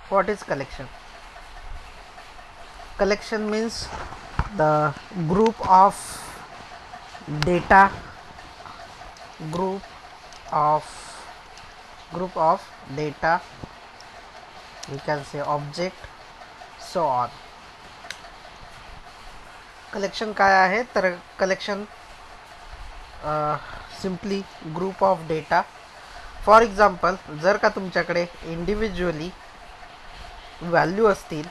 What is collection? Collection means the group of data, group of group of data, you can say object, so on. Collection काय आहे तर collection simply group of data. For example जर का तुमच्याकडे individually value असतील,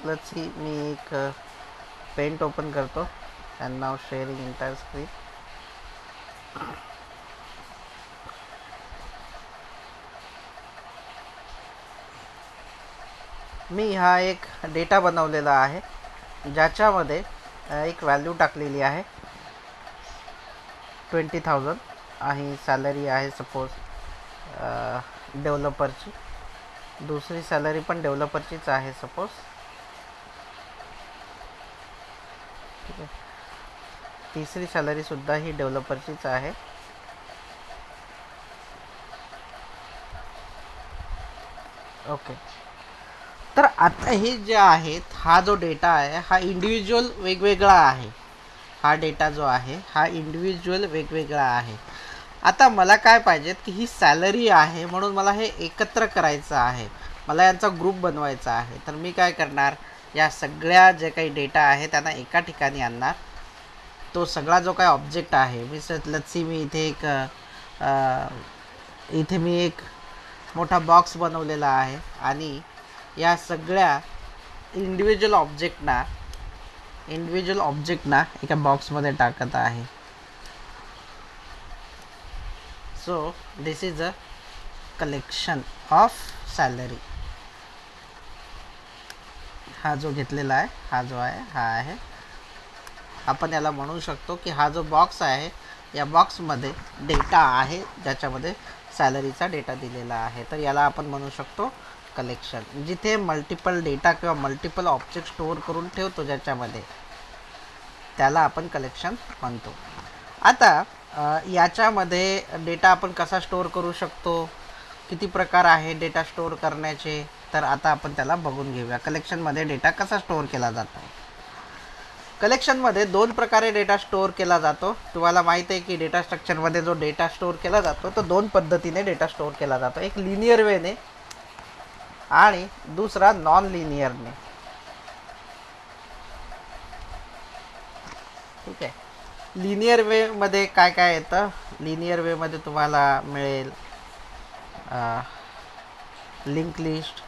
let's see मी एक paint open करतो and now sharing entire screen. मी हा एक डेटा बनवलेला आहे ज्याच्यामध्ये एक व्हॅल्यू टाकलेली आहे 20,000 आणि सॅलरी आहे सपोज डेव्हलपरची. दुसरी सॅलरी पण डेव्हलपरचीच आहे सपोज. ठीक आहे. तिसरी सॅलरीसुद्धा ही डेव्हलपरचीच आहे. ओके. तर आता हे जे आहेत हा जो डेटा आहे हा इंडिव्हिज्युअल वेगवेगळा आहे. हा डेटा जो आहे हा इंडिव्हिज्युअल वेगवेगळा आहे. आता मला काय पाहिजे की ही सॅलरी आहे म्हणून मला हे एकत्र करायचं आहे, मला यांचा ग्रुप बनवायचा आहे. तर मी काय करणार, या सगळ्या जे काही डेटा आहे त्यांना एका ठिकाणी आणणार. तो सगळा जो काही ऑब्जेक्ट आहे मी लच्सी मी इथे मी एक मोठा बॉक्स बनवलेला आहे आणि या सगळ्या इंडिव्हिज्युअल ऑब्जेक्टना एका बॉक्समध्ये टाकत आहे. So this is a collection of salary. हा जो घेतलेला आहे हा जो आहे हा आहे, आपण याला म्हणू शकतो की हा जो बॉक्स आहे या बॉक्समध्ये डेटा आहे ज्याच्यामध्ये सॅलरीचा डेटा दिलेला आहे. तर याला आपण म्हणू शकतो कलेक्शन. जिथे मल्टिपल डेटा किंवा मल्टिपल ऑब्जेक्ट स्टोअर करून ठेवतो ज्याच्यामध्ये, त्याला आपण कलेक्शन म्हणतो. आता याच्यामध्ये डेटा आपण कसा स्टोअर करू शकतो, किती प्रकार आहे डेटा स्टोअर करण्याचे, तर आता आपण त्याला बघून घेऊया. कलेक्शनमध्ये डेटा कसा स्टोअर केला जातो. कलेक्शनमध्ये दोन प्रकारे डेटा स्टोअर केला जातो. तुम्हाला माहीत आहे की डेटा स्ट्रक्चरमध्ये जो डेटा स्टोअर केला जातो तो दोन पद्धतीने डेटा स्टोअर केला जातो. एक लिनियर वेने आणि दुसरा नॉन लिनियरने. ठीक आहे. लिनियर वेमध्ये काय काय येतं, लिनियर वेमध्ये तुम्हाला मिळेल लिंक लिस्ट,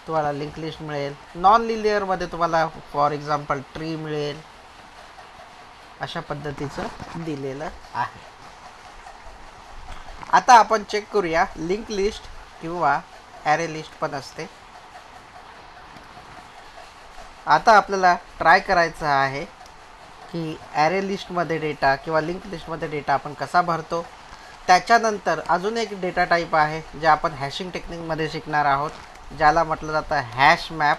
तुम्हाला लिंक लिस्ट मिळेल. नॉन लिनियरमध्ये तुम्हाला फॉर एक्झाम्पल ट्री मिळेल. अशा पद्धतीचं दिलेलं आहे. आता आपण चेक करूया लिंक लिस्ट किंवा ॲरे लिस्ट पण असते. आता आपल्याला ट्राय करायचं आहे की ॲरे लिस्टमध्ये डेटा किंवा लिंक लिस्टमध्ये डेटा आपण कसा भरतो. त्याच्यानंतर अजून एक डेटा टाईप आहे जे आपण हॅशिंग टेक्निकमध्ये शिकणार आहोत, ज्याला म्हटलं जातं हॅश मॅप.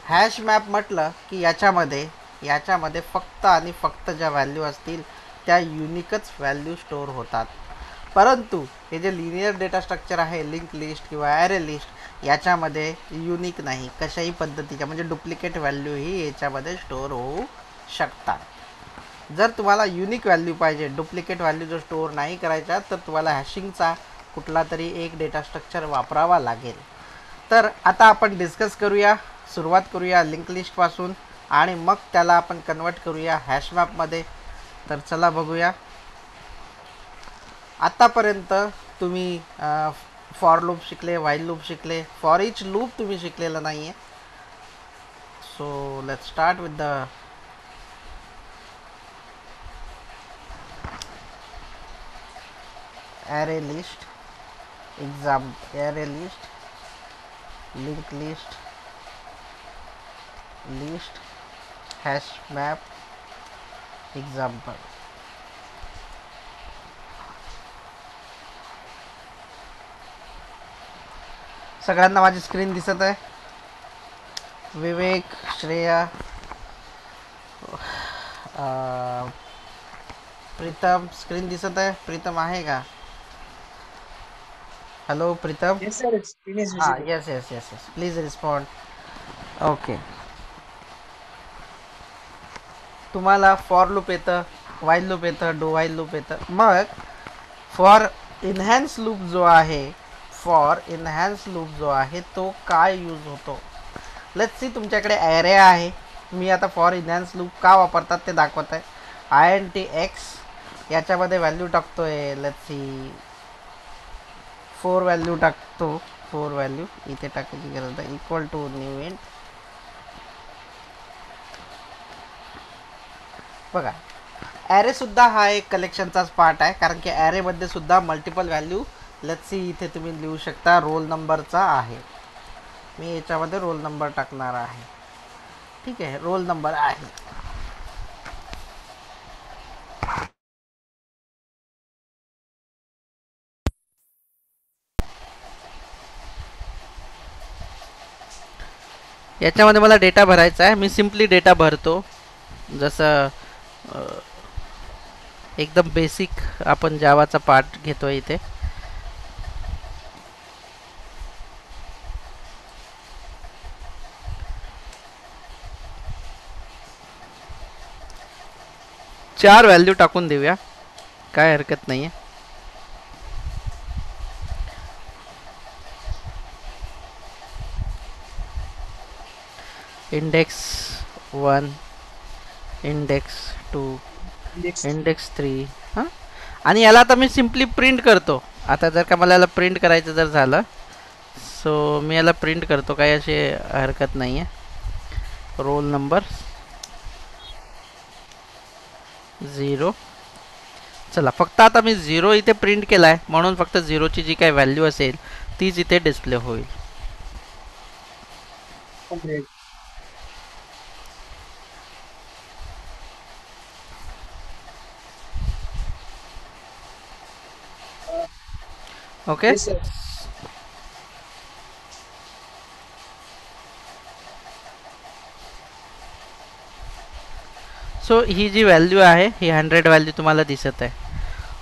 हॅश मॅप म्हटलं की याच्यामध्ये फक्त आणि फक्त ज्या व्हॅल्यू असतील त्या युनिकच व्हॅल्यू स्टोअर होतात. परंतु हे जे लिनियर डेटा स्ट्रक्चर आहे लिंक लिस्ट किंवा ॲरे लिस्ट याच्यामध्ये युनिक नाही, कशाही पद्धतीच्या म्हणजे डुप्लिकेट व्हॅल्यूही याच्यामध्ये स्टोअर होऊ शकतात. जर तुम्हाला युनिक व्हॅल्यू पाहिजे, डुप्लिकेट व्हॅल्यू जर स्टोअर नाही करायच्या, तर तुम्हाला हॅशिंगचा कुठला तरी एक डेटा स्ट्रक्चर वापरावा लागेल. तर आता आपण डिस्कस करूया, सुरुवात करूया लिंक लिस्टपासून आणि मग त्याला आपण कन्वर्ट करूया हॅश मॅपमध्ये. तर चला बघूया. आतापर्यंत तुम्ही फॉर लूप शिकले, व्हाईल लूप शिकले, फॉर इच लूप तुम्ही शिकलेलं नाही आहे. So let's start with the array list, array list, linked list, list, hash map, example. सगळ्यांना माझी स्क्रीन दिसत आहे. विवेक, श्रेया, प्रीतम स्क्रीन दिसत आहे. प्रीतम आहे का? Hello Pritam. Yes, sir. It's screen is हां, visible. Yes yes yes yes, please respond. Okay, तुम्हाला फॉर लूप येतं, वाईल लूप येतं, डू वाईल लूप येतं. मग फॉर इन्हॅन्स लूप जो आहे, फॉर इन्हॅन्स लूप जो आहे तो काय यूज होतो. लेट्स सी, तुमच्याकडे ॲरे आहे. मी आता फॉर इन्हॅन्स लूप का वापरतात ते दाखवत आहे. INT x याच्यामध्ये व्हॅल्यू टाकतो आहे. लेट्स सी 4 व्हॅल्यू टाकतो. 4 व्हॅल्यू इथे टाकायची गरज नाही. Equal to new int. बघा, ॲरेसुद्धा हा एक कलेक्शनचाच पार्ट आहे, कारण की ॲरेमध्ये सुद्धा मल्टिपल व्हॅल्यू, लेट्स सी इथे तुम्ही लिहू शकता रोल नंबरचा आहे. मी याच्यामध्ये रोल नंबर टाकणार आहे. ठीक आहे, रोल नंबर आहे. याच्यामध्ये मला डेटा भरायचा आहे. मी सिम्पली डेटा भरतो, जसं एकदम बेसिक आपण जावाचा पार्ट घेतो इथे. चार व्हॅल्यू टाकून देऊया, काय हरकत नाही आहे. Index 1, index 2, Index 3. इंडेक्स 3. हां, आणि याला आता मी सिम्पली प्रिंट करतो. आता जर का मला याला प्रिंट करायचं जर झालं, सो मी याला प्रिंट करतो, काही अशी हरकत नाही आहे. Roll number 0. चला, फक्त आता मी 0 इथे प्रिंट केला आहे, म्हणून फक्त 0ची जी काही व्हॅल्यू असेल तीच इथे डिस्प्ले होईल. Complete. Uh, okay. yes, sir. So ही जी व्हॅल्यू आहे ही 100 व्हॅल्यू तुम्हाला दिसत आहे.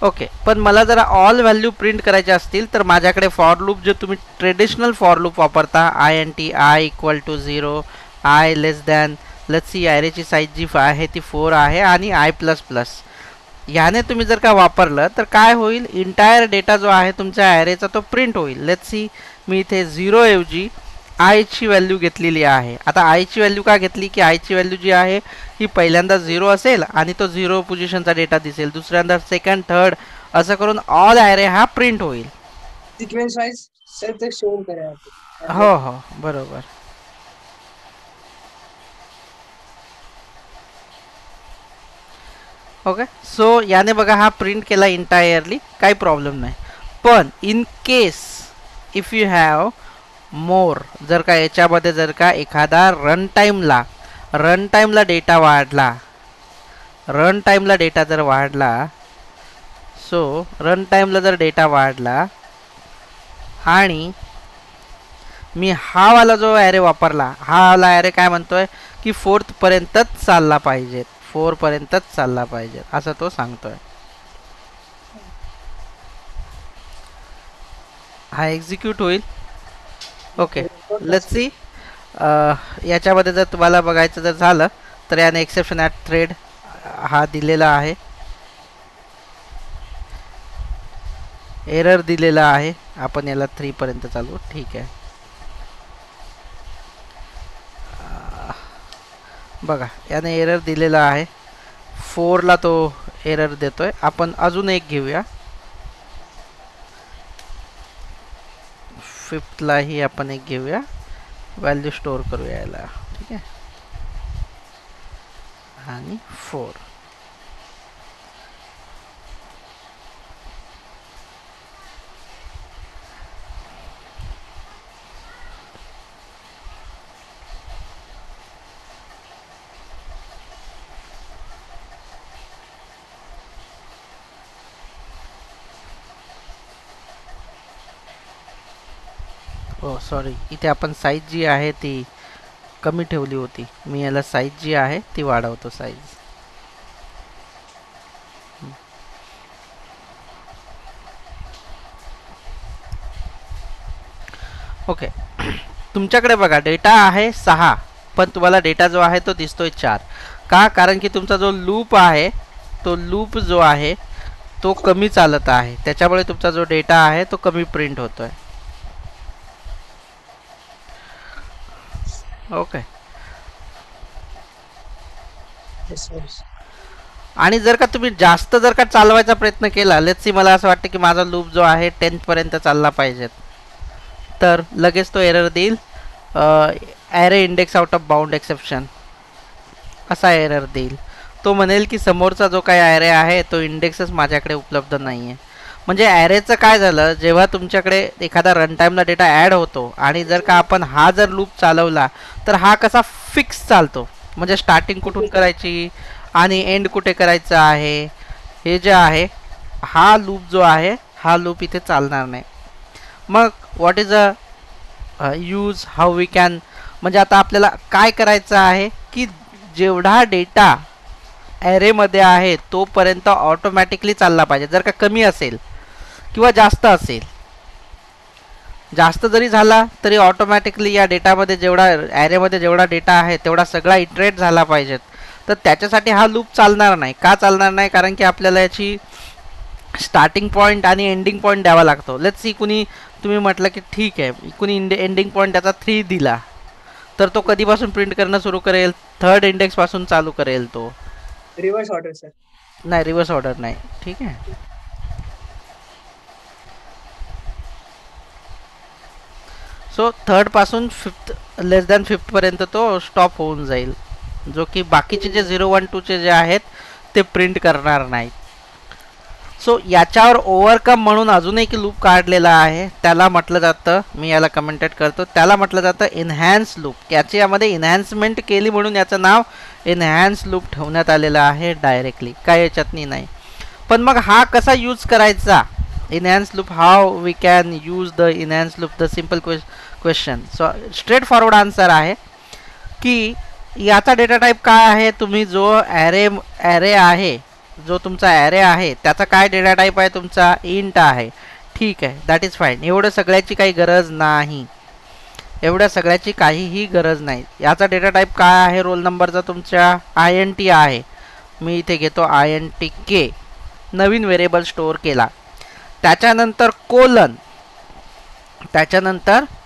ओके, पण मला जरा ऑल व्हॅल्यू प्रिंट करायच्या असतील तर माझ्याकडे फॉर लूप, जे तुम्ही ट्रेडिशनल फॉर लूप वापरता, INT I equal to 0, I less than, let's see ॲरेची साईज जी आहे ती 4 आहे, आणि I प्लस प्लस, ह्याने तुम्ही जर का वापरलं तर काय होईल, इंटायर डेटा जो आहे तुमच्या ॲरेचा तो प्रिंट होईल. लेट्स सी, मी इथे 0 ऐवजी आयची व्हॅल्यू घेतलेली आहे. आता आयची व्हॅल्यू का घेतली, की आयची व्हॅल्यू जी आहे ही पहिल्यांदा 0 असेल आणि तो 0 पोझिशनचा डेटा दिसेल, दुसऱ्यांदा सेकंड, थर्ड, असं करून ऑल ॲरे हा प्रिंट होईल. Sequence wise, sir, तक show करें आप. हो हो, बरोबर. ओके, सो याने बघा हा प्रिंट केला इंटायरली, काही प्रॉब्लेम नाही. पण in case if you have more, जर का याच्यामध्ये जर का एखादा रन टाईमला डेटा वाढला, रन टाईमला डेटा जर वाढला, सो रन टाईमला जर डेटा वाढला आणि मी हा वाला जो ॲरे वापरला, हा वाला ॲरे काय म्हणतोय की 4th पर्यंतच चालला पाहिजे, 4 पर्यंतच चालला पाहिजे, असं तो सांगतोय. हा एक्झिक्यूट होईल. Okay, let's see. याच्यामध्ये जर तुम्हाला बघायचं जर झालं तर याने एक्सेप्शन ॲट थ्रेड हा दिलेला आहे, एरर दिलेला आहे. आपण याला 3 पर्यंत चालू, ठीक आहे. बघा, याने एरर दिलेला आहे, 4ला तो एरर देतोय. आपण अजून एक घेऊया, 5thलाही आपण एक घेऊया, व्हॅल्यू स्टोअर करूया याला, ठीक आहे, आणि 4. हो सॉरी, इथे आपण साईज जी आहे ती कमी ठेवली होती. मी याला साईज जी आहे ती वाढवतो, साईज. ओके. तुमच्याकडे बघा डेटा आहे 6, पण तुम्हाला डेटा जो आहे तो दिसतोय 4. का? कारण की तुमचा जो लूप आहे तो लूप जो आहे तो कमी चालत आहे, त्याच्यामुळे तुमचा जो डेटा आहे तो कमी प्रिंट होतोय. ओके. Yes, sir. आणि जर का तुम्ही जास्त जर का चालवायचा प्रयत्न केला, लेट्स सी मला असं वाटतं की माझा लूप जो आहे 10th पर्यंत चालला पाहिजेत, तर लगेच तो एरर देईल, array index out of bound exception असा एरर देईल. तो म्हणेल की समोरचा जो काही ॲरे आहे तो इंडेक्सच माझ्याकडे उपलब्ध नाही आहे. म्हणजे ॲरेचं काय झालं, जेव्हा तुमच्याकडे एखादा रनटाईमला डेटा ॲड होतो आणि जर का आपण हा जर लूप चालवला तर हा कसा फिक्स चालतो, म्हणजे स्टार्टिंग कुठून करायची आणि एंड कुठे करायचं आहे हे जे आहे, हा लूप जो आहे हा लूप इथे चालणार नाही. मग what is a use, how we can, म्हणजे आता आपल्याला काय करायचं आहे की जेवढा डेटा ॲरेमध्ये आहे तोपर्यंत ऑटोमॅटिकली चालला पाहिजे. जर का कमी असेल किंवा जास्त असेल, जास्त जरी झाला तरी ऑटोमॅटिकली या डेटामध्ये जेवढा ॲरेमध्ये जेवढा डेटा आहे तेवढा सगळा इटरेट झाला पाहिजेत. तर त्याच्यासाठी हा लूप चालणार नाही. का चालणार नाही? कारण की आपल्याला याची स्टार्टिंग पॉईंट आणि एंडिंग पॉईंट द्यावा लागतो. लेट्स सी तुम्ही म्हटलं की ठीक आहे, कुणी एंडिंग पॉईंट त्याचा 3 दिला, तर तो कधीपासून प्रिंट करणं सुरू करेल? 3rd इंडेक्सपासून चालू करेल तो. Reverse order sir. नाही, रिव्हर्स ऑर्डर नाही. ठीक आहे. सो 3rd पासून 5th लेस दॅन 5th पर्यंत तो स्टॉप होऊन जाईल, जो की बाकीचे जे 0, 1, 2चे जे आहेत ते प्रिंट करणार नाहीत. सो याच्यावर ओव्हरकम म्हणून अजून एक लूप काढलेला आहे, त्याला म्हटलं जातं, मी याला कमेंटेड करतो, त्याला म्हटलं जातं एनहॅन्स लूप. याची यामध्ये एनहॅन्समेंट केली म्हणून याचं नाव एनहॅन्स लूप ठेवण्यात आलेलं आहे डायरेक्टली, काय याच्यातनी नाही. पण मग हा कसा यूज करायचा enhance loop, how we can use the enhance loop, the simple question. So straightforward answer आहे की याचा डेटा टाईप काय आहे, तुम्ही जो ॲरे आहे, जो तुमचा ॲरे आहे त्याचा काय डेटा टाईप आहे, तुमचा इंट आहे. ठीक आहे, दॅट इज फाईन. एवढं सगळ्याची काही गरज नाही, एवढ्या सगळ्याची काहीही गरज नाही. याचा डेटा टाईप काय आहे, रोल नंबरचा तुमच्या INT आहे. मी इथे घेतो INTK, नवीन व्हेरिएबल स्टोअर केला. त्याच्यानंतर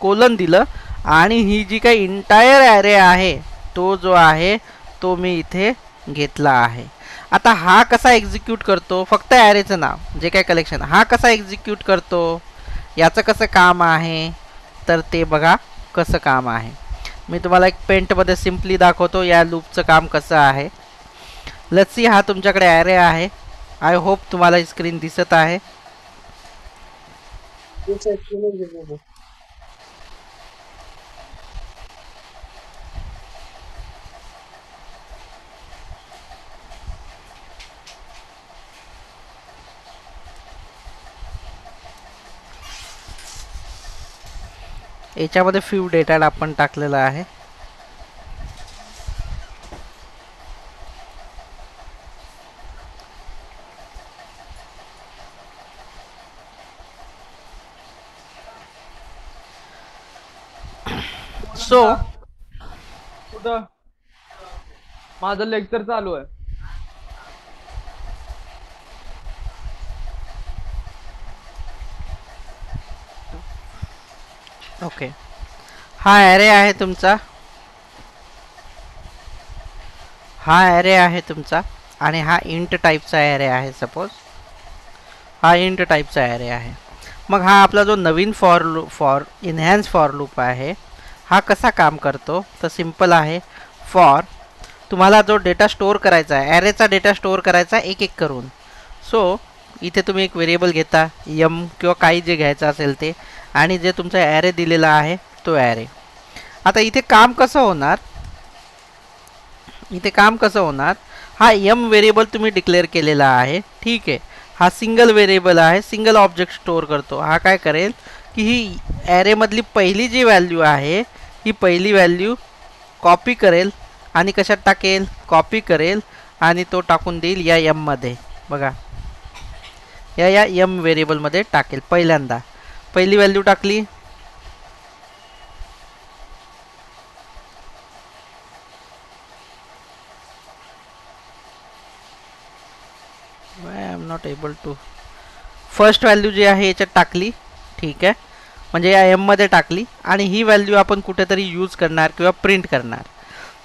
कोलन दिलं आणि ही जी काही इंटायर ॲरे आहे तो जो आहे तो मी इथे घेतला आहे. आता हा कसा एक्झिक्यूट करतो, फक्त ॲरेचं नाव जे काय कलेक्शन, हा कसा एक्झिक्यूट करतो, याचं कसं काम आहे, तर ते बघा कसं काम आहे. मी तुम्हाला एक पेंटमध्ये सिम्पली दाखवतो या लूपचं काम कसं आहे. लेट्स सी, हा तुमच्याकडे ॲरे आहे. आय होप तुम्हाला ही स्क्रीन दिसत आहे. Yes, sir. Clearly visible. याच्यामध्ये फ्यू डेटा आपण टाकलेला आहे. सो कुठं माझं लेक्चर चालू आहे. ओके, हा ॲरे आहे तुमचा, आणि हा इंट टाईपचा ॲरे आहे. सपोज हा इंट टाईपचा ॲरे आहे. मग हा आपला जो नवीन इनहॅन्स फॉर लूप आहे हा कसा काम करतो, तर सिम्पल आहे. फॉर तुम्हाला जो डेटा स्टोअर करायचा आहे, ॲरेचा डेटा स्टोअर करायचा एक एक करून. सो इथे तुम्ही एक व्हेरिएबल घेता, किंवा काही जे घ्यायचं असेल ते, आणि जे तुमचा ॲरे दिलेला आहे तो ॲरे. आता इथे काम कसं होणार, हा व्हेरिएबल तुम्ही डिक्लेअर केलेला आहे. ठीक आहे, हा सिंगल व्हेरिएबल आहे, सिंगल ऑब्जेक्ट स्टोअर करतो. हा काय करेल की ही ॲरेमधली पहिली जी व्हॅल्यू आहे ही पहिली व्हॅल्यू कॉपी करेल आणि कशात टाकेल, कॉपी करेल आणि तो टाकून देईल या मध्ये. बघा, या व्हेरिएबलमध्ये टाकेल. पहिल्यांदा पहिली व्हॅल्यू टाकली, not able to, first value जी आहे याच्यात टाकली, ठीक आहे, म्हणजे या एममध्ये टाकली आणि ही व्हॅल्यू आपण कुठेतरी यूज करणार किंवा प्रिंट करणार.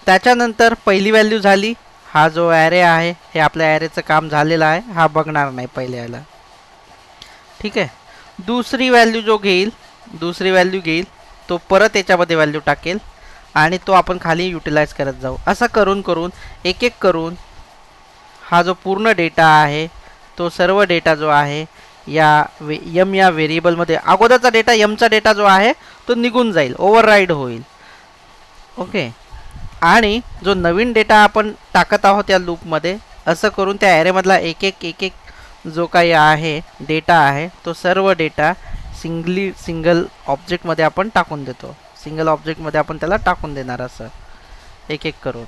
त्याच्यानंतर पहिली व्हॅल्यू झाली, हा जो ॲरे आहे हे आपल्या ॲरेचं काम झालेलं आहे, हा बघणार नाही पहिले याला, ठीक आहे. दुसरी व्हॅल्यू घेईल तो परत याच्यामध्ये व्हॅल्यू टाकेल आणि तो आपण खाली युटिलाइज करत जाऊ. असं करून करून एक एक करून हा जो पूर्ण डेटा आहे तो सर्व डेटा जो आहे या यम या व्हेरिएबलमध्ये, अगोदरचा डेटा यमचा डेटा जो आहे तो निघून जाईल, ओव्हरराईड होईल. ओके, आणि जो नवीन डेटा आपण टाकत आहोत या लूपमध्ये, असं करून त्या ॲरेमधला एक एक जो काही आहे डेटा आहे तो सर्व डेटा सिंगल ऑब्जेक्टमध्ये आपण टाकून देतो. सिंगल ऑब्जेक्टमध्ये आपण त्याला टाकून देणार असं एक एक करून.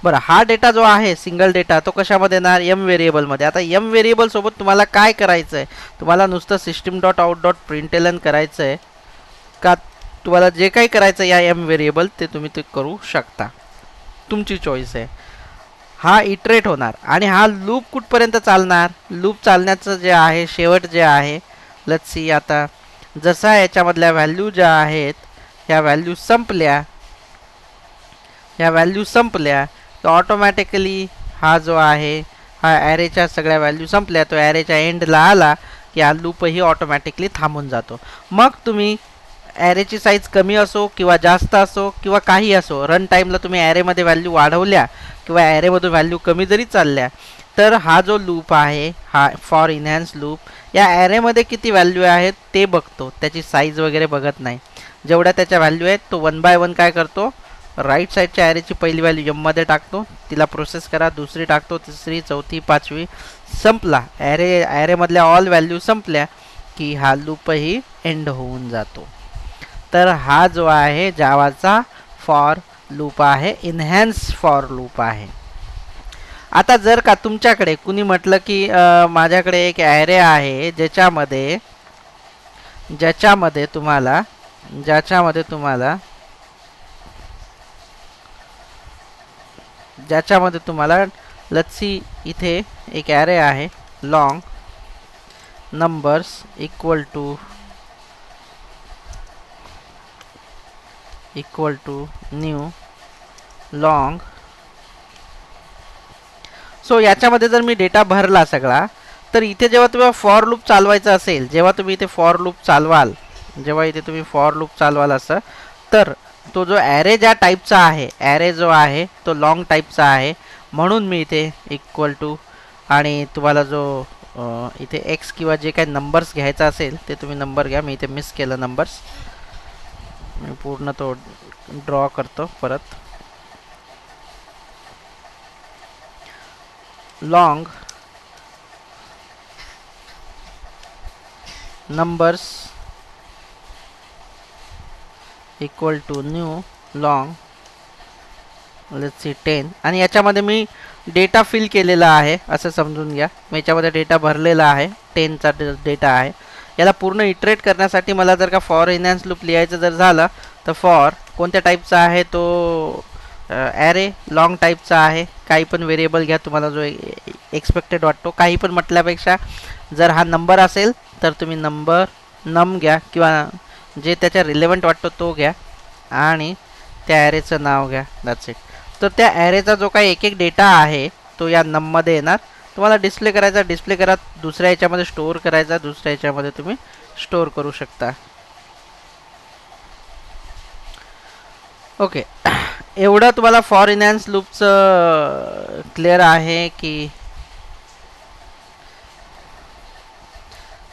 बरं, हा डेटा जो आहे सिंगल डेटा तो कशामध्ये येणार, एम व्हेरिएबलमध्ये. आता एम व्हेरिएबलसोबत तुम्हाला काय करायचं आहे, तुम्हाला नुसतं system.out.println करायचं आहे का तुम्हाला जे काही करायचं या एम व्हेरिएबल ते तुम्ही ते करू शकता, तुमची चॉईस आहे. हा इटरेट होणार आणि हा लूप कुठपर्यंत चालणार, लूप चालण्याचं जे आहे शेवट जे आहे, लेट्स सी, आता जसा याच्यामधल्या व्हॅल्यू ज्या आहेत ह्या व्हॅल्यू संपल्या तर ऑटोमॅटिकली हा जो आहे हा ॲरेच्या सगळ्या व्हॅल्यू संपल्या, तो ॲरेच्या एंडला आला की हा लूपही ऑटोमॅटिकली थांबून जातो. मग तुम्ही ॲरेची साईज कमी असो किंवा जास्त असो किंवा काही असो, रन टाईमला तुम्ही ॲरेमध्ये व्हॅल्यू वाढवल्या किंवा ॲरेमधून व्हॅल्यू कमी जरी चालल्या तर हा जो लूप आहे हा फॉर इनहॅन्स लूप या ॲरेमध्ये किती व्हॅल्यू आहेत ते बघतो, त्याची साईज वगैरे बघत नाही. जेवढ्या त्याच्या व्हॅल्यू आहेत तो 1 बाय 1 काय करतो, राईट साईडच्या ॲरेची पहिली व्हॅल्यू एममध्ये टाकतो, तिला प्रोसेस करा, दुसरी टाकतो, तिसरी, चौथी, पाचवी, संपला ॲरेमधल्या ऑल व्हॅल्यू संपल्या की हा लूपही एंड होऊन जातो. तर हा जो आहे जावाचा फॉर लूप आहे, इनहॅन्स फॉर लूप आहे. आता जर का तुमच्याकडे कुणी म्हटलं की माझ्याकडे एक ॲरे आहे ज्याच्यामध्ये तुम्हाला लेट्स सी, इथे एक ॲरे आहे long numbers equal to new long. So याच्यामध्ये जर मी डेटा भरला सगळा, तर इथे जेव्हा तुम्ही फॉर लूप चालवायचा असेल, जेव्हा तुम्ही इथे फॉर लूप चालवाल असं, तर तो जो ॲरे ज्या टाईपचा आहे, ॲरे जो आहे तो लॉंग टाईपचा आहे, म्हणून मी इथे इक्वल टू आणि तुम्हाला जो इथे एक्स किंवा जे काही नंबर्स घ्यायचा असेल ते तुम्ही नंबर घ्या. मी इथे मिस केलं नंबर्स, मी पूर्ण तो ड्रॉ करतो परत. Long numbers equal to new long, let's see 10, आणि याच्यामध्ये मी डेटा फिल केलेला आहे असं समजून घ्या. मी याच्यामध्ये डेटा भरलेला आहे, 10चा डेटा आहे. याला पूर्ण इटरेट करण्यासाठी मला जर का फॉर इनहॅन्स लूप लिहायचं जर झालं तर फॉर कोणत्या टाईपचा आहे तो ॲरे लॉंग टाईपचा आहे. काही पण व्हेरिएबल घ्या तुम्हाला जो एक्सपेक्टेड वाटतो, काही पण म्हटल्यापेक्षा जर हा नंबर असेल तर तुम्ही नम घ्या किंवा जे त्याच्या रिलेव्हंट वाटतो तो घ्या आणि त्या ॲरेचं नाव घ्या, दॅट्स इट. तर त्या ॲरेचा जो काही एक डेटा आहे तो या नममध्ये येणार. तुम्हाला डिस्प्ले करायचा, डिस्प्ले करा, दुसऱ्या ह्याच्यामध्ये स्टोअर करायचा, दुसऱ्या ह्याच्यामध्ये तुम्ही स्टोअर करू शकता. ओके, एवढं तुम्हाला फॉर इनहॅन्स लूपचं क्लिअर आहे की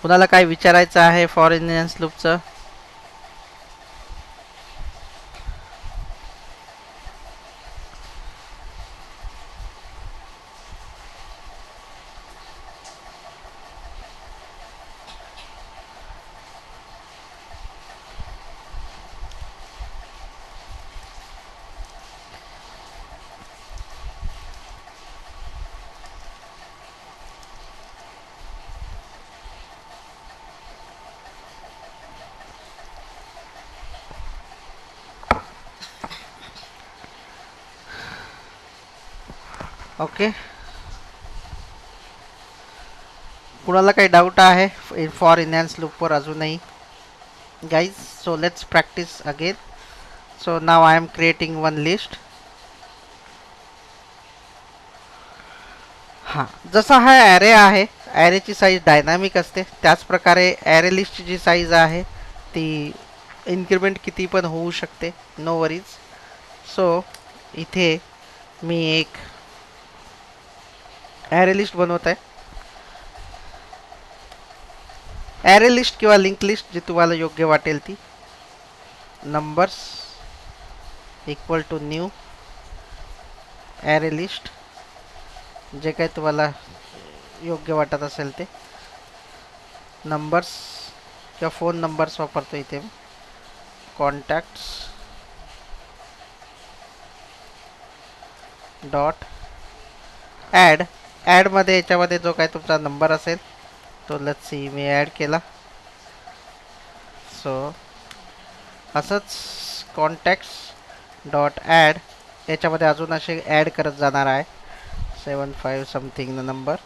कुणाला काय विचारायचं आहे फॉर इनहॅन्स लूपचं? ओके, कुणाला काही डाऊट आहे फॉर इनहॅन्स लूपवर अजूनही guys? So let's practice again. So now I am creating one list. हां, जसा हा ॲरे आहे, ॲरेची साईज डायनामिक असते, त्याचप्रकारे ॲरे लिस्टची जी साईज आहे ती इन्क्रिमेंट किती पण होऊ शकते, नो वरीज. सो इथे मी एक ॲरे लिस्ट बनवत आहे. ॲरे लिस्ट किंवा लिंक लिस्ट जी तुम्हाला योग्य वाटेल ती. Numbers equal to new array list, जे काही तुम्हाला योग्य वाटत असेल ते. नंबर्स किंवा फोन नंबर्स वापरतो इथे. Contacts dot add. ॲडमध्ये याच्यामध्ये जो काही तुमचा नंबर असेल तो लेट्स सी मी ॲड केला. सो असंच कॉन्टॅक्ट्स डॉट ॲड याच्यामध्ये अजून असे ॲड करत जाणार आहे. 75 समथिंग नंबर.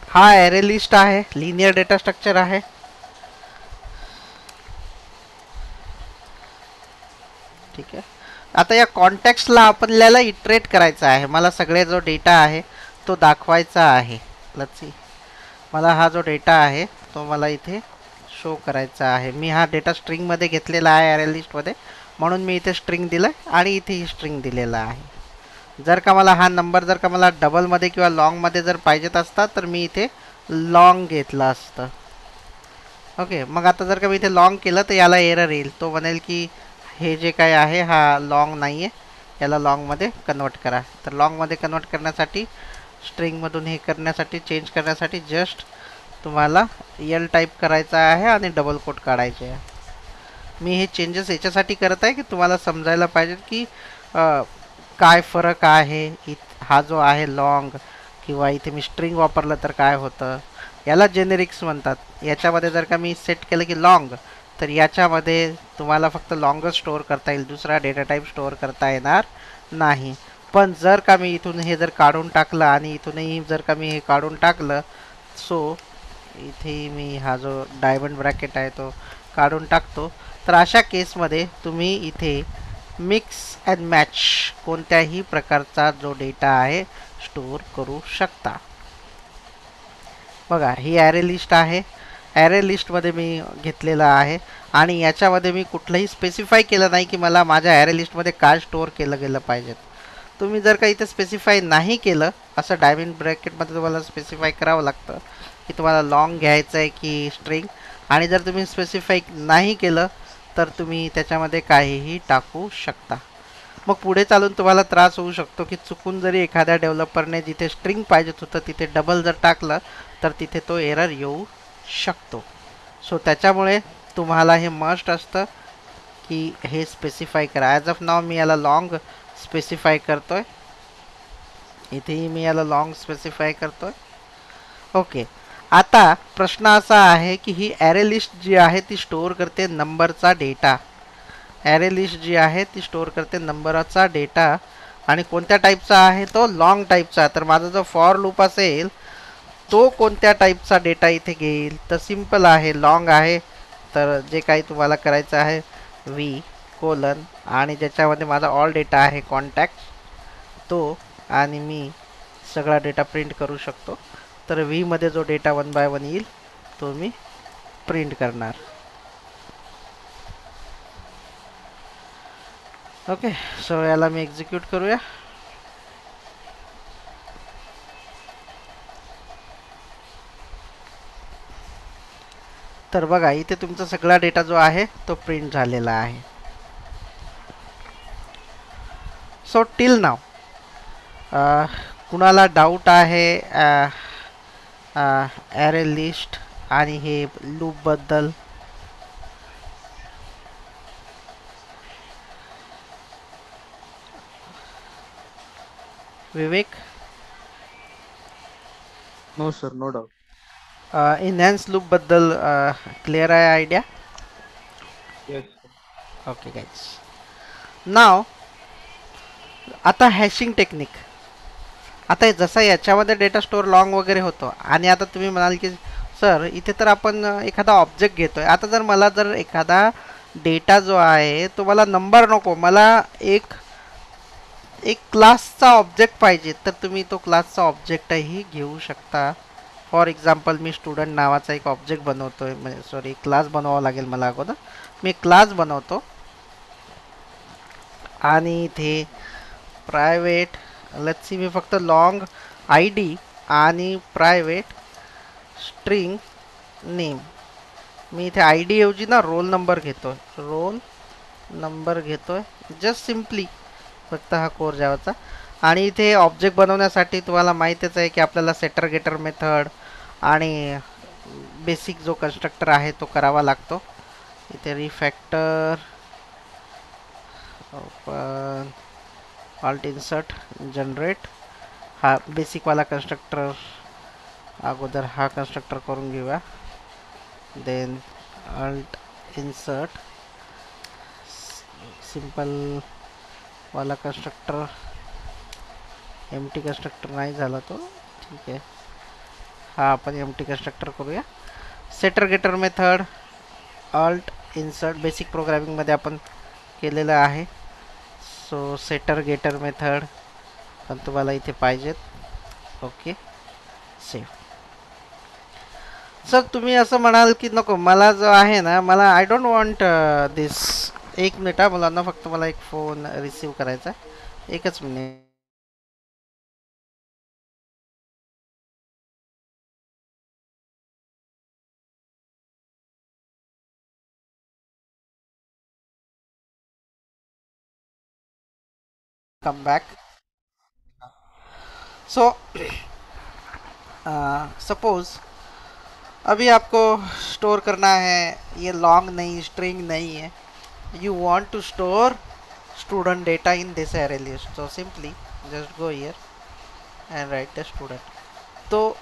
हा ॲरे लिस्ट आहे, लिनियर डेटा स्ट्रक्चर आहे. ठीक आहे. आता या कॉन्टॅक्ट्सला आपल्याला इटरेट करायचं आहे. मला सगळे जो डेटा आहे तो दाखवायचा आहे. लेट्स सी, मला हा जो डेटा आहे तो मला इथे शो करायचा आहे. मी हा डेटा स्ट्रिंगमध्ये घेतलेला आहे ॲरे लिस्टमध्ये, म्हणून मी इथे स्ट्रिंग दिलं आणि इथे ही स्ट्रिंग दिलेला आहे. जर का मला हा नंबर जर का मला डबलमध्ये किंवा लॉंगमध्ये जर पाहिजेत असता तर मी इथे लॉंग घेतलं असतं. ओके, मग आता जर का मी इथे लॉंग केलं तर याला एरर येईल. तो म्हणेल की हे जे काय आहे हा लॉंग नाही आहे, याला लॉंगमध्ये कन्वर्ट करा. तर लॉंगमध्ये कन्वर्ट करण्यासाठी स्ट्रिंगमधून हे करण्यासाठी चेंज करण्यासाठी जस्ट तुम्हाला एल टाईप करायचा आहे आणि डबल कोट काढायचे आहे. मी हे चेंजेस याच्यासाठी करत आहे की तुम्हाला समजायला पाहिजे की काय फरक आहे. हा जो आहे लॉंग किंवा इथे मी स्ट्रिंग वापरलं तर काय होतं. याला जेनेरिक्स म्हणतात. याच्यामध्ये जर का मी सेट केलं की लॉंग, तर याच्यामध्ये तुम्हाला फक्त लॉंगच स्टोअर करता येईल, दुसरा डेटा टाईप स्टोअर करता येणार नाही. पण जर का मी इथून हे जर काढून टाकलं आणि इथूनही जर का मी हे काढून टाकलं, सो इथे मी हा जो डायमंड ब्रॅकेट आहे तो काढून टाकतो, तर अशा केसमध्ये तुम्ही इथे मिक्स अँड मॅच कोणत्याही प्रकारचा जो डेटा आहे स्टोअर करू शकता. बघा, ही ॲरे लिस्ट आहे. ॲरे लिस्टमध्ये मी घेतलेलं आहे आणि याच्यामध्ये मी कुठलंही स्पेसिफाय केलं नाही की मला माझ्या ॲरे लिस्टमध्ये काय स्टोअर केलं गेलं पाहिजेत. तुम्ही जर का इथे स्पेसिफाय नाही केलं, असं डायमंड ब्रॅकेटमध्ये तुम्हाला स्पेसिफाय करावं लागतं की तुम्हाला लॉंग घ्यायचं आहे की स्ट्रिंग. आणि जर तुम्ही स्पेसिफाय नाही केलं तर तुम्ही त्याच्यामध्ये काहीही टाकू शकता. मग पुढे चालून तुम्हाला त्रास होऊ शकतो की चुकून जरी एखाद्या डेव्हलपरने जिथे स्ट्रिंग पाहिजेत होतं तिथे डबल जर टाकलं तर तिथे तो एरर येऊ शकतो. सो त्याच्यामुळे तुम्हाला हे मस्ट असतं की हे स्पेसिफाय करा. ॲज ऑफ नाव मी याला लॉंग स्पेसिफाय करतो आहे. इथेही मी याला लॉंग स्पेसिफाय करतो आहे. ओके, आता प्रश्न असा आहे की ही ॲरे लिस्ट जी आहे ती स्टोअर करते नंबरचा डेटा. ॲरे लिस्ट जी आहे ती स्टोअर करते नंबरचा डेटा आणि कोणत्या टाईपचा आहे तो लॉंग टाईपचा. तर माझा जो फॉर लूप असेल तो कोणत्या टाईपचा डेटा इथे घेईल, तर सिम्पल आहे, लॉंग आहे. तर जे काही तुम्हाला करायचं आहे व्ही कोलन आणि ज्याच्यामध्ये माझा ऑल डेटा आहे कॉन्टॅक्ट तो, आणि मी सगळा डेटा प्रिंट करू शकतो. तर व्हीमध्ये जो डेटा 1 बाय 1 येईल तो मी प्रिंट करणार. ओके, सो याला मी एक्झिक्यूट करूया. तर बघा, इथे तुमचा सगळा डेटा जो आहे तो प्रिंट झालेला आहे. सो टिल नाव कुणाला डाऊट आहे ॲरे लिस्ट आणि हे लूपबद्दल? Vivek? No sir, no doubt. Enhance लूपबद्दल क्लिअर आहे idea? Yes. Okay guys, now आता हॅशिंग टेक्निक. आता जसा याच्यामध्ये डेटा स्टोअर लॉंग वगैरे होतो आणि आता तुम्ही म्हणाल की सर इथे तर आपण एखादा ऑब्जेक्ट घेतोय. आता जर मला जर एखादा डेटा जो आहे तो मला नंबर नको, मला एक एक क्लासचा ऑब्जेक्ट पाहिजे, तर तुम्ही तो क्लासचा ऑब्जेक्टही घेऊ शकता. फॉर एक्झाम्पल मी स्टुडंट नावाचा एक ऑब्जेक्ट बनवतोय, म्हणजे सॉरी क्लास बनवावा लागेल मला अगोदर. मी क्लास बनवतो आणि इथे प्रायव्हेट लेट्स सी मी फक्त लॉंग आय डी आणि प्रायव्हेट स्ट्रिंग नेम. मी इथे आय डी ऐवजी ना रोल नंबर घेतोय, रोल नंबर घेतोय जस्ट सिम्पली, फक्त हा कोर जावाचा. आणि इथे ऑब्जेक्ट बनवण्यासाठी तुम्हाला माहीतच आहे की आपल्याला सेटर गेटर मेथड आणि बेसिक जो कन्स्ट्रक्टर आहे तो करावा लागतो. इथे refactor open alt insert generate, हा बेसिकवाला कन्स्ट्रक्टर अगोदर हा कन्स्ट्रक्टर करून घेऊया. देन ऑल्ट इन्सर्ट सिंपल वाला कन्स्ट्रक्टर, एम्प्टी कन्स्ट्रक्टर नाही झाला तो, ठीक आहे. हा आपण एम्प्टी कन्स्ट्रक्टर करूया. Setter getter method alt insert basic प्रोग्रामिंगमध्ये आपण केलेलं आहे. सो सेटर गेटर मेथड पण तुम्हाला इथे पाहिजेत. Okay save. सर तुम्ही असं म्हणाल की नको मला जो आहे ना, मला आय डोंट वॉन्ट दिस. एक मिनिट हा मुलांना, फक्त मला एक फोन रिसीव करायचा आहे, एकच minute. Come back. So suppose अभी आपको स्टोर करना है, ये लॉन्ग नहीं स्ट्रिंग नहीं है, you want to store student data in this array list, so simply just go here and write the student. तो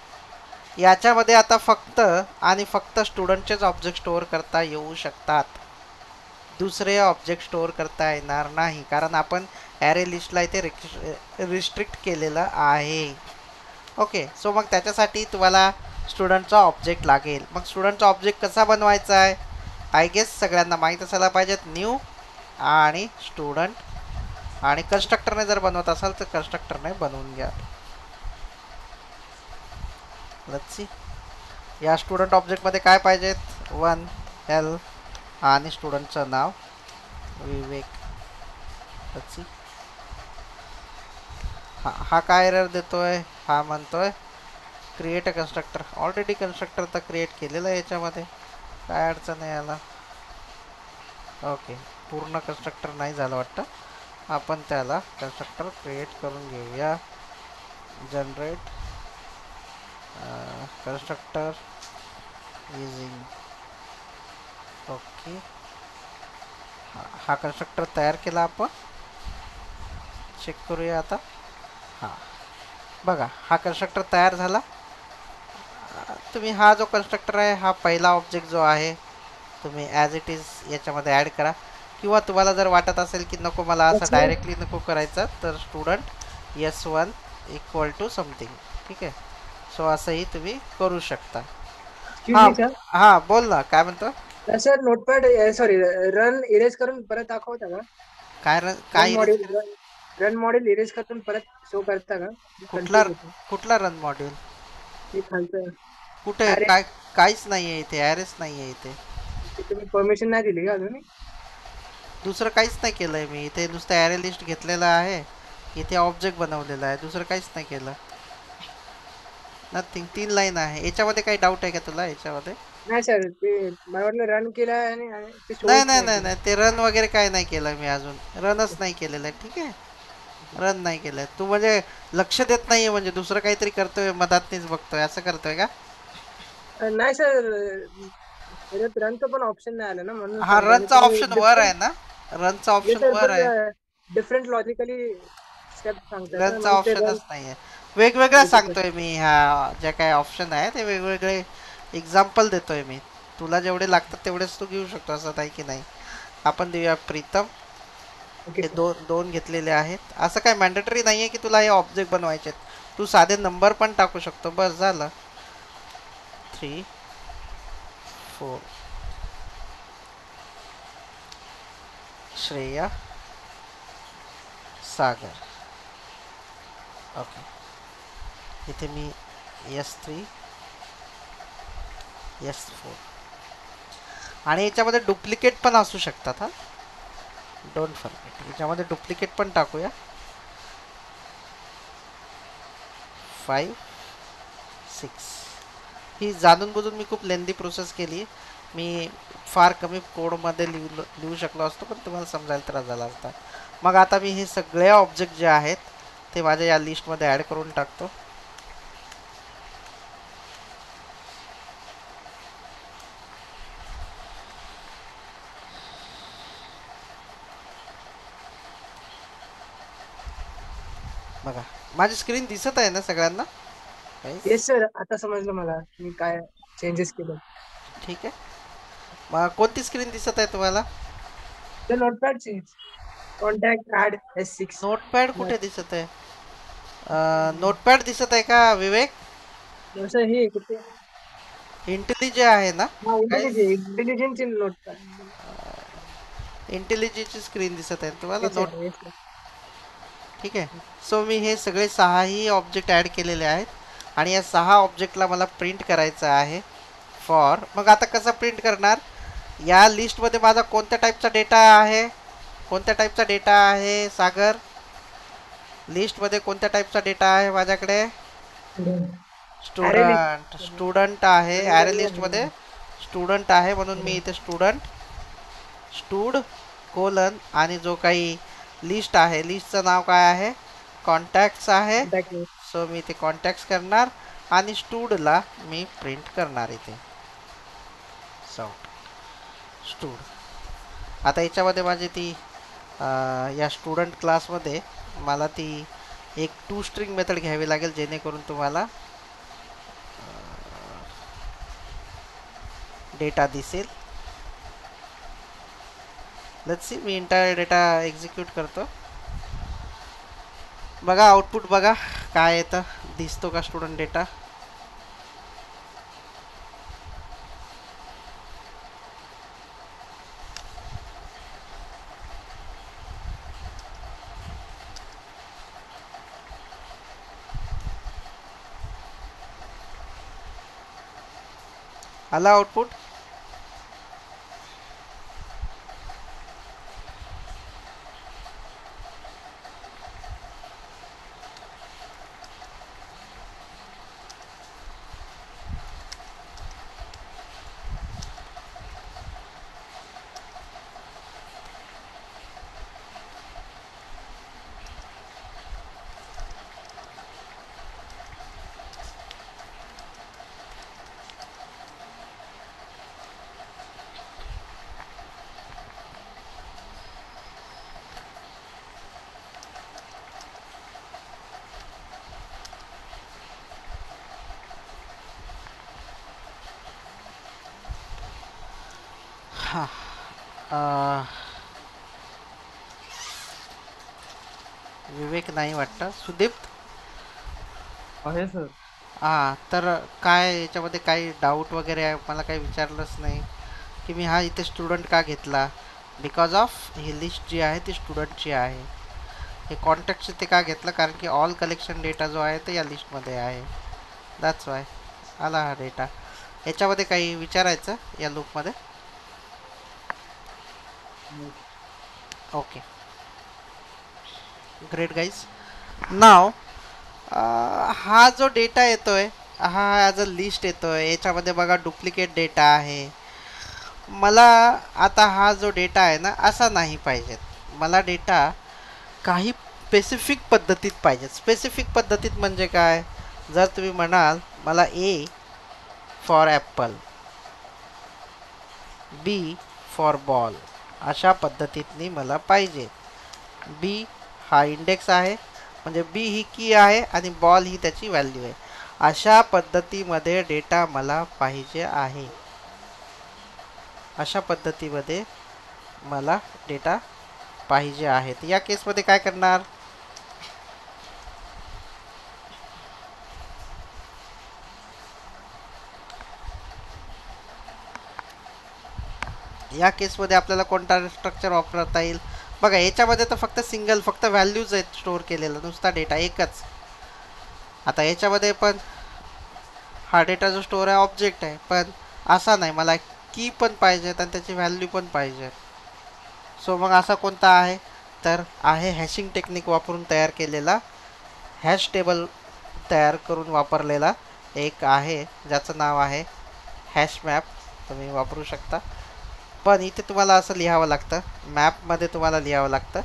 याच्यामध्ये आता फक्त आणि फक्त स्टुडंटचेच ऑब्जेक्ट स्टोअर करता येऊ शकतात, दुसरे ऑब्जेक्ट स्टोअर करता येणार नाही, कारण आपण ॲरे लिस्टला इथे रिस्ट्रिक्ट केलेलं आहे. ओके, सो मग त्याच्यासाठी तुम्हाला स्टुडंटचा ऑब्जेक्ट लागेल. मग स्टुडंटचा ऑब्जेक्ट कसा बनवायचा आहे, आय गेस सगळ्यांना माहीत असायला पाहिजेत. न्यू आणि स्टुडंट, आणि कन्स्ट्रक्टरने जर बनवत असाल तर कन्स्ट्रक्टरने बनवून घ्या. लेट्स सी या स्टुडंट ऑब्जेक्टमध्ये काय पाहिजेत, 1 L आणि स्टुडंटचं नाव विवेक. लेट्स सी हा काय एरर देतोय, हा म्हणतोय create a constructor. Already constructor तर क्रिएट केलेलं आहे याच्यामध्ये, काय अडचण आहे याला. ओके, पूर्ण कन्स्ट्रक्टर नाही झालं वाटतं, आपण त्याला कन्स्ट्रक्टर क्रिएट करून घेऊया. Generate constructor using. ओके, हा कन्स्ट्रक्टर तयार केला आपण, चेक करूया आता. हां बघा, हा कन्स्ट्रक्टर तयार झाला. तुम्ही हा जो कन्स्ट्रक्टर आहे हा पहिला ऑब्जेक्ट जो आहे तुम्ही ॲज इट इज याच्यामध्ये ॲड करा, किंवा तुम्हाला जर वाटत असेल की नको मला असं डायरेक्टली नको करायचं, तर student S1 equal to something, ठीक आहे. सो असंही तुम्ही करू शकता. हां हां बोल ना, काय म्हणतो. Sir notepad sorry run erase करून परत दाखवता का, काय काय रन मॉडेल इरेज करून परत शो करता का. कुठला कुठला रन मॉड्यूल, ते खालचं कुठे अरे काय, काहीच नाही आहे इथे, ॲरेच नाही आहे इथे. तुम्ही परमिशन नाही दिली का अजून. दुसरं काहीच नाही केलं आहे मी इथे, नुसतं ॲरे लिस्ट घेतलेलं आहे, इथे ऑब्जेक्ट बनवलेला आहे, दुसरं काहीच नाही केलं. नथिंग, 3 लाईन आहे याच्यामध्ये. काही डाऊट आहे का तुला याच्यामध्ये. नाही सर, ते मला वाटलं रन केलं आणि ते नाही नाही नाही नाही, ते रन वगैरे काय नाही केलं मी अजून, रनच नाही केलेलं आहे, ठीक आहे. रन नाही केलं तू, म्हणजे लक्ष देत नाही आहे, म्हणजे दुसरं काहीतरी करतोय मधातनीच बघतोय, असं करतोय का. नाही सर, रनचं पण ऑप्शन नाही आलं ना, म्हणून हा रनचा ऑप्शन वर आहे ना, रनचा ऑप्शन वर आहे. डिफरंट लॉजिकली स्टेप सांगतात ना, रनचा मग ते ऑप्शनच नाही आहे, वेगवेगळ्या सांगतोय मी. ह्या ज्या काही ऑप्शन आहे ते वेगवेगळे एक्झाम्पल देतोय मी, तुला जेवढे लागतात तेवढेच तू घेऊ शकतो, असं नाही की नाही. आपण देऊया प्रीतम ओके हे सर. दोन दोन घेतलेले आहेत. असं काय मॅन्डेटरी नाही आहे की तुला हे ऑब्जेक्ट बनवायचे आहेत. तू साधे नंबर पण टाकू शकतो. बस झालं. 3 4 श्रेया सागर. ओके. इथे मी S3 S4 आणि याच्यामध्ये डुप्लिकेट पण असू शकतात. हा, डोंट फॉरगेट. याच्यामध्ये डुप्लिकेट पण टाकूया. 5 6. ही जाणून बुजून मी खूप लेंदी प्रोसेस केली. मी फार कमी कोडमध्ये लिहू शकलो असतो, पण तुम्हाला समजायला त्रास झाला असता. मग आता मी हे सगळे ऑब्जेक्ट जे आहेत ते माझ्या या लिस्टमध्ये ॲड करून टाकतो. बघा, माझी स्क्रीन दिसत आहे ना सगळ्यांना? येस सर, आता समजलं मला मी काय चेंजेस केले. ठीक आहे. मग कोणती स्क्रीन दिसत आहे तुम्हाला? तर नोटपॅडची कॉन्टॅक्ट ऍड S6. नोटपॅड कुठे दिसत आहे? नोटपॅड दिसत आहे का विवेक? सर हे कुठे? इंटेलिजे आहे ना? हा, काय? इंटेलिजन्सची नोटपॅड. इंटेलिजेची स्क्रीन दिसत आहे तुम्हाला? Yes note. Sir, yes sir. ठीक आहे. सो मी हे सगळे 6ही ऑब्जेक्ट ॲड केलेले आहेत आणि या 6 ऑब्जेक्टला मला प्रिंट करायचं आहे फॉर. मग आता कसं प्रिंट करणार? या लिस्टमध्ये माझा कोणत्या टाईपचा डेटा आहे? कोणत्या टाईपचा डेटा आहे सागर? लिस्टमध्ये कोणत्या टाईपचा डेटा आहे माझ्याकडे? अरे स्टुडंट आहे. ॲरे लिस्टमध्ये स्टुडंट आहे, म्हणून मी इथे स्टूड कोलन आणि जो काही लिस्ट आहे, लिस्टचं नाव काय आहे? कॉन्टॅक्ट्स आहे. सो मी इथे कॉन्टॅक्ट्स करणार आणि स्टूडला मी प्रिंट करणार इथे. स्टूड. आता याच्यामध्ये माझी ती या स्टुडंट क्लासमध्ये मला ती एक टू स्ट्रिंग मेथड घ्यावी लागेल, जेणेकरून तुम्हाला डेटा दिसेल. Let's see, me entire data execute करतो. बघा आउटपुट बघा काय येतं. दिसतो का स्टुडंट डेटा? आला आउटपुट? विवेक नाही वाटतं. सुदीप्त? आहे सर. हां, तर काय याच्यामध्ये काही डाऊट वगैरे आहे? मला काही विचारलंच नाही की मी हा इथे स्टुडंट का घेतला. बिकॉज ऑफ ही लिस्ट जी आहे ती स्टुडंटची आहे. हे कॉन्टॅक्ट इथे का घेतलं? कारण की ऑल कलेक्शन डेटा जो आहे ते या लिस्टमध्ये आहे. दॅट्स वाय आला हा डेटा. याच्यामध्ये काही विचारायचं या लूपमध्ये? Okay, great guys. नाव हा जो डेटा येतोय हा ॲज अ लिस्ट येतोय. याच्यामध्ये बघा डुप्लिकेट डेटा आहे. मला आता हा जो डेटा आहे ना असा नाही पाहिजेत. मला डेटा काही स्पेसिफिक पद्धतीत पाहिजे. स्पेसिफिक पद्धतीत म्हणजे काय? जर तुम्ही म्हणाल मला A for Apple, B for ball, अशा पद्धतीतनी मला पाहिजे. B हा इंडेक्स आहे, म्हणजे B ही की आहे आणि बॉल ही त्याची व्हॅल्यू आहे. अशा पद्धतीमध्ये डेटा मला पाहिजे आहे. अशा पद्धतीमध्ये मला डेटा पाहिजे आहे. तर या केसमध्ये काय करणार, या केसमध्ये आपल्याला कोणता स्ट्रक्चर वापरता येईल बघा. याच्यामध्ये तर फक्त व्हॅल्यूज आहेत स्टोअर केलेला, नुसता डेटा एकच. आता याच्यामध्ये पण हा डेटा जो स्टोअर आहे ऑब्जेक्ट आहे, पण असा नाही, मला की पण पाहिजेत आणि त्याची व्हॅल्यू पण पाहिजे. सो मग असा कोणता आहे, तर आहे हॅशिंग टेक्निक वापरून तयार केलेला हॅश टेबल तयार करून वापरलेला एक आहे, ज्याचं नाव आहे हॅश मॅप. तुम्ही वापरू शकता, पण इथे तुम्हाला असं लिहावं लागतं, मॅपमध्ये तुम्हाला लिहावं लागतं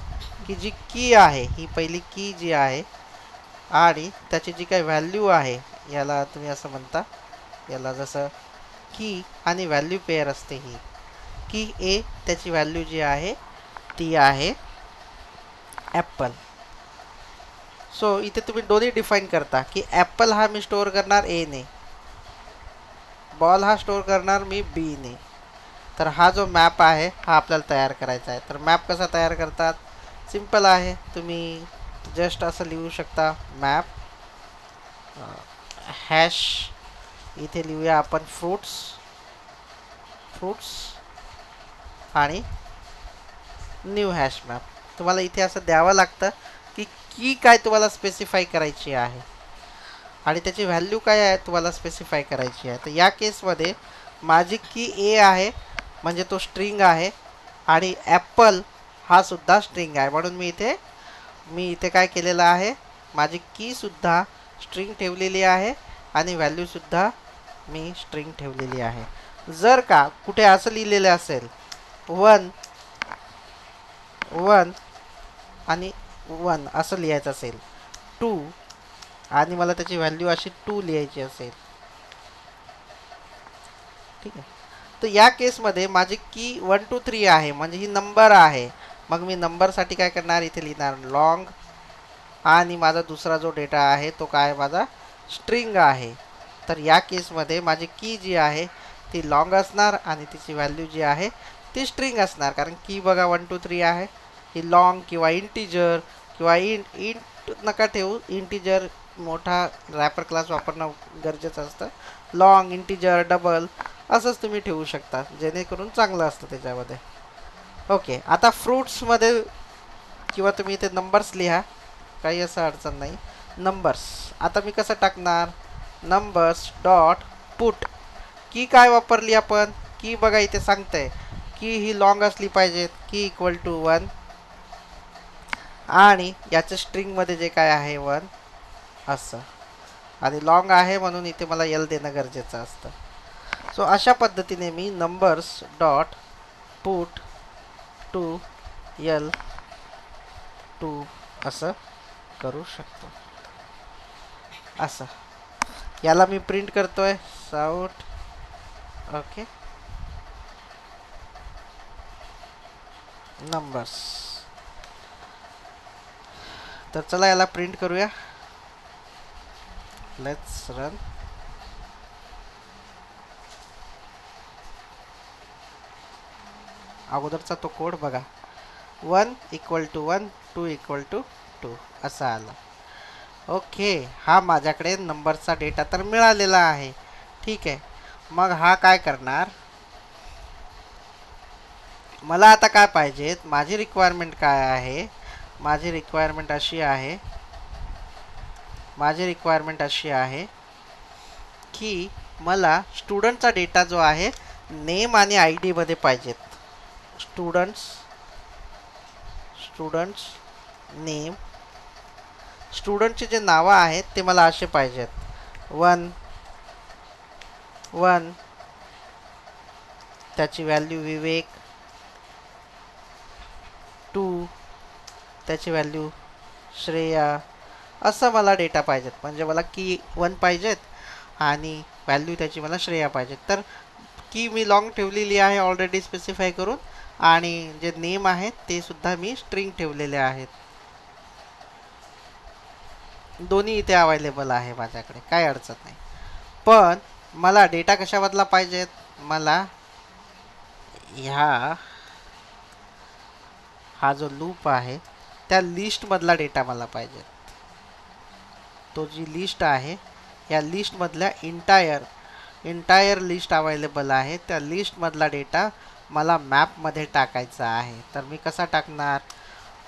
की जी की आहे, ही पहिली की जी आहे आणि त्याची जी काही व्हॅल्यू आहे, याला तुम्ही असं म्हणता, याला जसं की आणि व्हॅल्यू पेअर असते, ही की ए, त्याची व्हॅल्यू जी आहे ती आहे ॲपल. सो इथे तुम्ही दोन्ही डिफाईन करता की ॲपल हा मी स्टोअर करणार ए ने, बॉल हा स्टोअर करणार मी बी ने. तर हा जो मॅप आहे हा आपल्याला तयार करायचा आहे. तर मॅप कसा तयार करतात, सिंपल आहे. तुम्ही जस्ट असं लिहू शकता, मॅप हॅश, इथे लिहूया आपण फ्रूट्स आणि न्यू हॅश मॅप. तुम्हाला इथे असं द्यावं लागतं की काय तुम्हाला स्पेसिफाय करायची आहे आणि त्याची व्हॅल्यू काय आहे तुम्हाला स्पेसिफाय करायची आहे. तर या केसमध्ये माझी की ए आहे, म्हणजे तो स्ट्रिंग आहे, आणि ॲपल हा सुद्धा स्ट्रिंग आहे, म्हणून मी इथे काय केलेलं आहे, माझी कीसुद्धा स्ट्रिंग ठेवलेली आहे आणि व्हॅल्यूसुद्धा मी स्ट्रिंग ठेवलेली आहे. जर का कुठे असं लिहिलेलं असेल 1 आणि 1 असं लिहायचं असेल, 2 आणि मला त्याची व्हॅल्यू अशी 2 लिहायची असेल, ठीक आहे. तर या केसमध्ये माझी की 1 2 3 आहे, म्हणजे ही नंबर आहे. मग मी नंबरसाठी काय करणार, इथे लिहिणार लॉंग, आणि माझा दुसरा जो डेटा आहे तो काय, माझा स्ट्रिंग आहे. तर या केसमध्ये माझी की जी आहे ती लॉंग असणार आणि तिची व्हॅल्यू जी आहे ती स्ट्रिंग असणार, कारण की बघा 1 2 3 आहे, ही लॉंग किंवा इंटिजर किंवा इंट नका ठेवू, इंटिजर मोठा रॅपर क्लास वापरणं गरजेचं असतं. लॉंग, इंटिजर, डबल असंच तुम्ही ठेवू शकता, जेणेकरून चांगलं असतं त्याच्यामध्ये. ओके, आता फ्रूट्समध्ये किंवा तुम्ही इथे नंबर्स लिहा, काही असं अडचण नाही. नंबर्स आता मी कसं टाकणार, नंबर्स डॉट पुट. की काय वापरली आपण, की बघा इथे सांगतंय की ही लॉंग असली पाहिजे, की इक्वल टू 1, आणि याच्या स्ट्रिंगमध्ये जे काय आहे 1 असं, आणि लॉंग आहे म्हणून इथे मला एल देणं गरजेचं असतं. सो अशा पद्धतीने मी numbers dot put two L 2 असं करू शकतो. असं याला मी प्रिंट करतोय साऊट. Okay, numbers. तर चला याला प्रिंट करूया, लेट्स रन. अगोदरचा तो कोड बघा, 1 इक्वल टू 1, 2 इक्वल टू 2 असा आला. ओके, हा माझ्याकडे नंबरचा डेटा तर मिळालेला आहे, ठीक आहे. मग हा काय करणार, मला आता काय पाहिजे, माझी रिक्वायरमेंट काय आहे, माझी रिक्वायरमेंट अशी आहे की मला स्टुडंटचा डेटा जो आहे नेम आणि आय डीमध्ये पाहिजेत. स्टुडंट्स नेम, स्टुडंटचे जे नावं आहेत ते मला असे पाहिजेत, 1 त्याची व्हॅल्यू विवेक, 2 त्याची व्हॅल्यू श्रेया, असं मला डेटा पाहिजेत. म्हणजे मला की 1 पाहिजेत आणि व्हॅल्यू त्याची मला श्रेया पाहिजेत. तर की मी लॉंग ठेवलेली आहे ऑलरेडी स्पेसिफाय करून, आणि जे नेम आहेत ते सुद्धा मी स्ट्रिंग ठेवलेले आहेत. दोन्ही इथे अवेलेबल आहे माझ्याकडे, काय अडचण नाही. पण मला डेटा कशामधला पाहिजेत, मला ह्या हा जो लूप आहे त्या लिस्टमधला डेटा मला पाहिजे. तो जी लिस्ट आहे या लिस्टमधल्या इंटायर लिस्ट अवेलेबल आहे त्या लिस्टमधला डेटा मला मॅपमध्ये टाकायचा आहे. तर मी कसा टाकणार?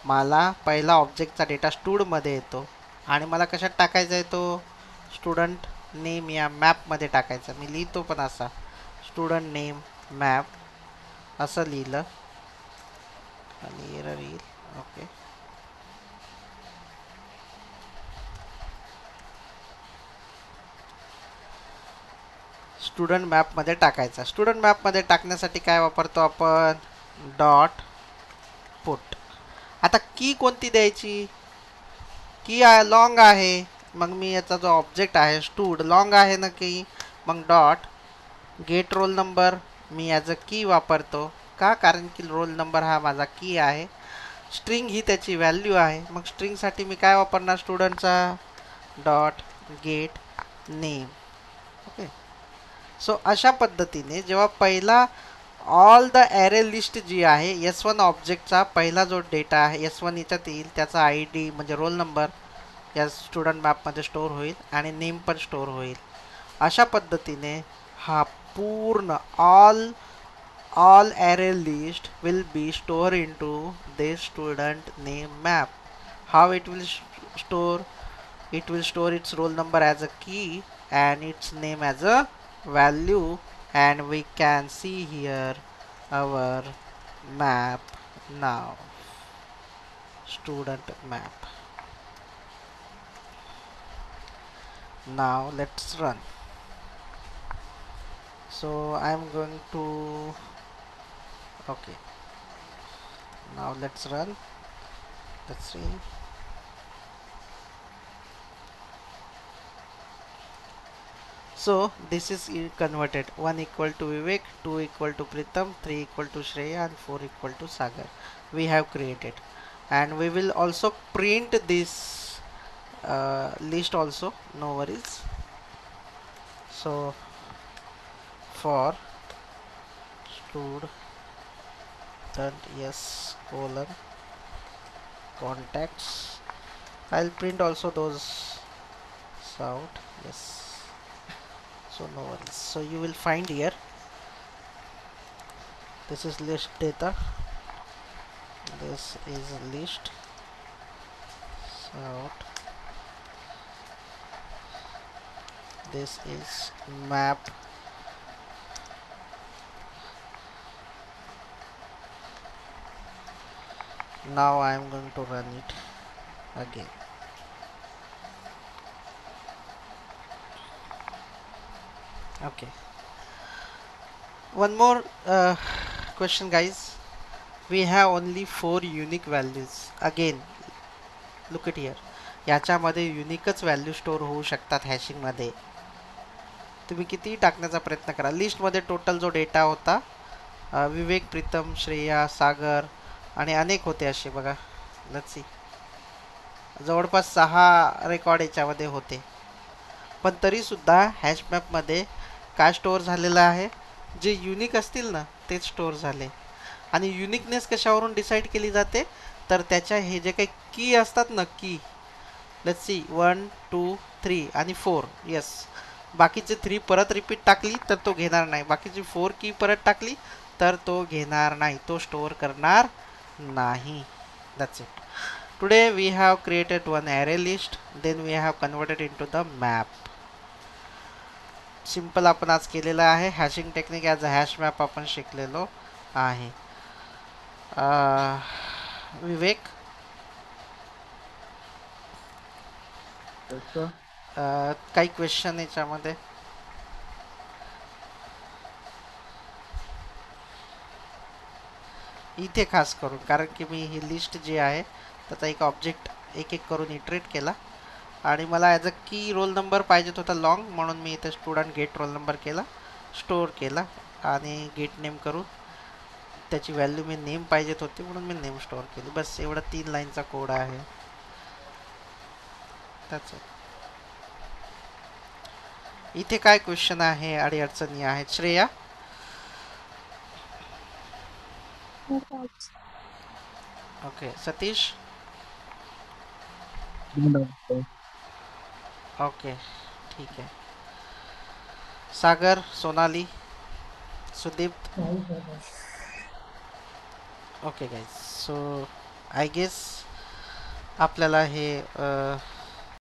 मला पहिला ऑब्जेक्टचा डेटा स्टूडमध्ये येतो आणि मला कशात टाकायचा आहे तो स्टुडंट नेम या मॅपमध्ये टाकायचा. मी लिहितो पण असा स्टुडंट नेम मॅप असं लिहिलं आणि एरर येईल. ओके, स्टुडंट मॅपमध्ये टाकायचा. स्टुडंट मॅपमध्ये टाकण्यासाठी काय वापरतो आपण? Dot put. आता की कोणती द्यायची? की लॉंग आहे, मग मी याचा जो ऑब्जेक्ट आहे स्टूड लॉंग आहे ना की, मग dot gate roll number me as a की वापरतो. का? कारण की रोल नंबर हा माझा की आहे. स्ट्रिंग ही त्याची व्हॅल्यू आहे. मग स्ट्रिंगसाठी मी काय वापरणार? स्टुडंटचा dot get name. Okay, so अशा पद्धतीने जेव्हा पहिला ऑल द ॲरे लिस्ट जी आहे S1 ऑब्जेक्टचा पहिला जो डेटा आहे S1 याच्यात येईल, त्याचा आय डी म्हणजे रोल नंबर या स्टुडंट मॅपमध्ये स्टोअर होईल आणि नेम पण स्टोअर होईल. अशा पद्धतीने हा पूर्ण all array list will be stored into this student name map. How it will store? It will store its roll number as a key and its name as a value, and we can see here our map now, student map. Now let's run. So I'm going to, okay, now let's run. Let's see. So this is converted. 1 equal to Vivek, 2 equal to Pritam, 3 equal to Shreya, and 4 equal to Sagar. We have created, and we will also print this list also, no worries. So for student yes colon contacts, I'll print also those out. Yes, so no worries. So you will find here, this is list data, this is list out, this is map, now I am going to run it again. Okay, one more question guys. We have only 4 unique values. Again, look at here, याच्यामध्ये युनिकच value store होऊ शकतात हॅशिंगमध्ये. तुम्ही कितीही टाकण्याचा प्रयत्न करा. लिस्टमध्ये total जो डेटा होता विवेक, प्रीतम, श्रेया, सागर आणि अनेक होते असे बघा. लेट्स सी, जवळपास 6 रेकॉर्ड याच्यामध्ये होते. पण तरीसुद्धा हॅश मॅपमध्ये काय स्टोअर झालेलं आहे? जे युनिक असतील ना तेच स्टोअर झाले. आणि युनिकनेस कशावरून डिसाईड केली जाते? तर त्याच्या हे जे काही की असतात ना, की लेट्स सी 1 2 3 आणि 4, येस, बाकीचे 3 परत रिपीट टाकली तर तो घेणार नाही. बाकीची 4 की परत टाकली तर तो घेणार नाही, तो स्टोअर करणार नाही. That's it. Today we have created one array list, then we have converted into the map. Simple आपण आज केलेलं आहे. Hashing technique as a hash map आपण शिकलेलो आहे. विवेक, काही क्वेश्चन याच्यामध्ये? इथे खास करून कारण की मी ही लिस्ट जी आहे त्याचा एक ऑब्जेक्ट एक एक करून इटरेट केला आणि मला ॲज अ की रोल नंबर पाहिजेत होता लॉंग, म्हणून मी इथे स्टुडंट गेट रोल नंबर केला, स्टोअर केला आणि गेट नेम करून त्याची व्हॅल्यू मी नेम पाहिजेत होती म्हणून मी नेम स्टोअर केली. बस एवढा 3 लाईनचा कोड आहे. त्याच इथे काय क्वेश्चन आहे, अडचणी आहेत? श्रेया, ओके सतीश ओके ठीक आहे Sagar Sonali Sudeep okay guys so I guess आपल्याला हे